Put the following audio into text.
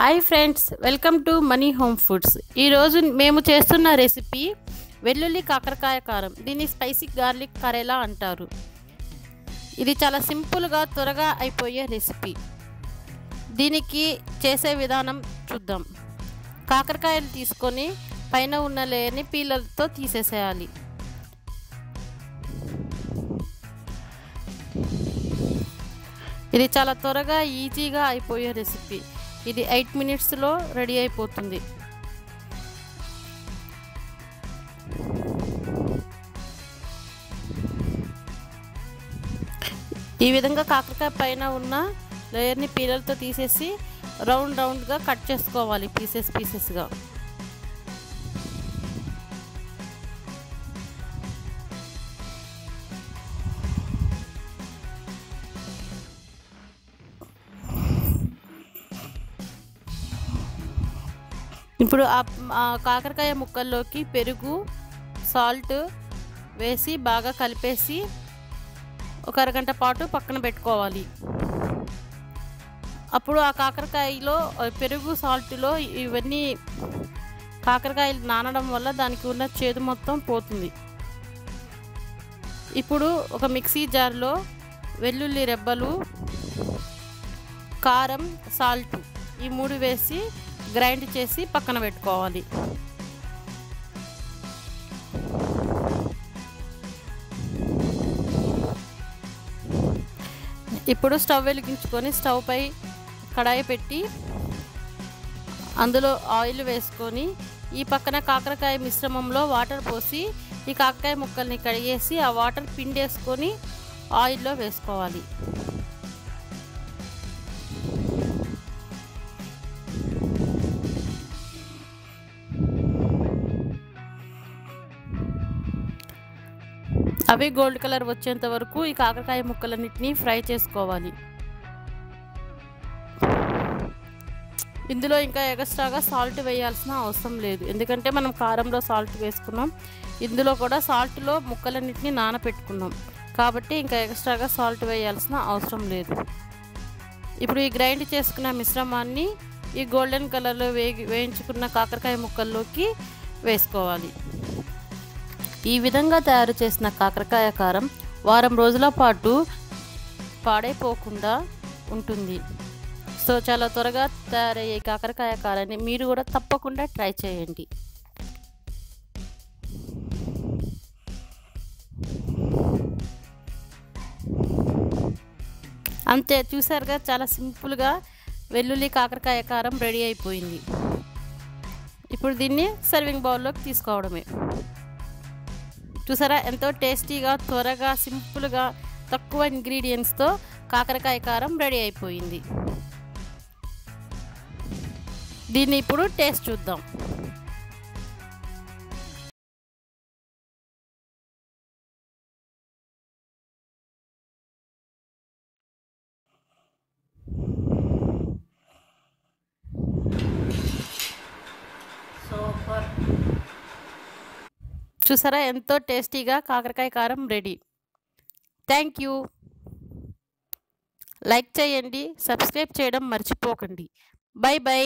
Hi friends, welcome to money home foods. ఈరోజు మేము చేస్తున్న రెసిపీ వెల్లుల్లి కాకరకాయ కారం. దీన్ని స్పైసీ గార్లిక్ కరేలా అంటారు. ఇది చాలా సింపుల్గా త్వరగా అయిపోయే రెసిపీ. దీనికి చేసే విధానం చూద్దాం. కాకరకాయలు తీసుకొని పైన ఉన్న లేయర్ని పీలర్తో తీసేసేయాలి. ఇది చాలా త్వరగా ఈజీగా అయిపోయే రెసిపీ. ఇది 8 మినిట్స్లో రెడీ అయిపోతుంది. ఈ విధంగా కాకరకాయ పైన ఉన్న లేయర్ని పీలర్తో తీసేసి రౌండ్గా కట్ చేసుకోవాలి, పీసెస్గా. ఇప్పుడు ఆ కాకరకాయ ముక్కల్లోకి పెరుగు, సాల్ట్ వేసి బాగా కలిపేసి ఒక అరగంట పాటు పక్కన పెట్టుకోవాలి. అప్పుడు ఆ కాకరకాయలో పెరుగు, సాల్ట్లో ఇవన్నీ కాకరకాయలు నానడం వల్ల దానికి ఉన్న చేదు మొత్తం పోతుంది. ఇప్పుడు ఒక మిక్సీ జార్లో వెల్లుల్లి రెబ్బలు, కారం, సాల్ట్ ఈ 3 వేసి గ్రైండ్ చేసి పక్కన పెట్టుకోవాలి. ఇప్పుడు స్టవ్ వెలిగించుకొని స్టవ్ పై కడాయి పెట్టి అందులో ఆయిల్ వేసుకొని ఈ పక్కన కాకరకాయ మిశ్రమంలో వాటర్ పోసి ఈ కాకరకాయ ముక్కల్ని కడిగేసి ఆ వాటర్ పిండేసుకొని ఆయిల్లో వేసుకోవాలి. అవి గోల్డ్ కలర్ వచ్చేంత వరకు ఈ కాకరకాయ ముక్కలన్నిటినీ ఫ్రై చేసుకోవాలి. ఇందులో ఇంకా ఎక్స్ట్రాగా సాల్ట్ వేయాల్సిన అవసరం లేదు, ఎందుకంటే మనం కారంలో సాల్ట్ వేసుకున్నాం. ఇందులో కూడా సాల్ట్లో ముక్కలన్నిటినీ నానపెట్టుకున్నాం కాబట్టి ఇంకా ఎక్స్ట్రాగా సాల్ట్ వేయాల్సిన అవసరం లేదు. ఇప్పుడు ఈ గ్రైండ్ చేసుకున్న మిశ్రమాన్ని ఈ గోల్డెన్ కలర్లో వేయించుకున్న కాకరకాయ ముక్కల్లోకి వేసుకోవాలి. ఈ విధంగా తయారు చేసిన కాకరకాయ కారం వారం రోజుల పాటు పాడైపోకుండా ఉంటుంది. సో చాలా త్వరగా తయారయ్యే కాకరకాయ కారాన్ని మీరు కూడా తప్పకుండా ట్రై చేయండి. అంతే, చూసారుగా, చాలా సింపుల్గా వెల్లుల్లి కాకరకాయ కారం రెడీ అయిపోయింది. ఇప్పుడు దీన్ని సర్వింగ్ బౌల్లోకి తీసుకోవడమే. చూసారా, ఎంతో టేస్టీగా, త్వరగా, సింపుల్గా, తక్కువ ఇంగ్రీడియంట్స్తో కాకరకాయ కారం రెడీ అయిపోయింది. దీన్ని ఇప్పుడు టేస్ట్ చూద్దాం. సూపర్. చూసారా, ఎంతో టేస్టీగా కాకరకాయ కారం రెడీ. Thank you. లైక్ చేయండి, సబ్స్క్రైబ్ చేయడం మర్చిపోకండి. By by.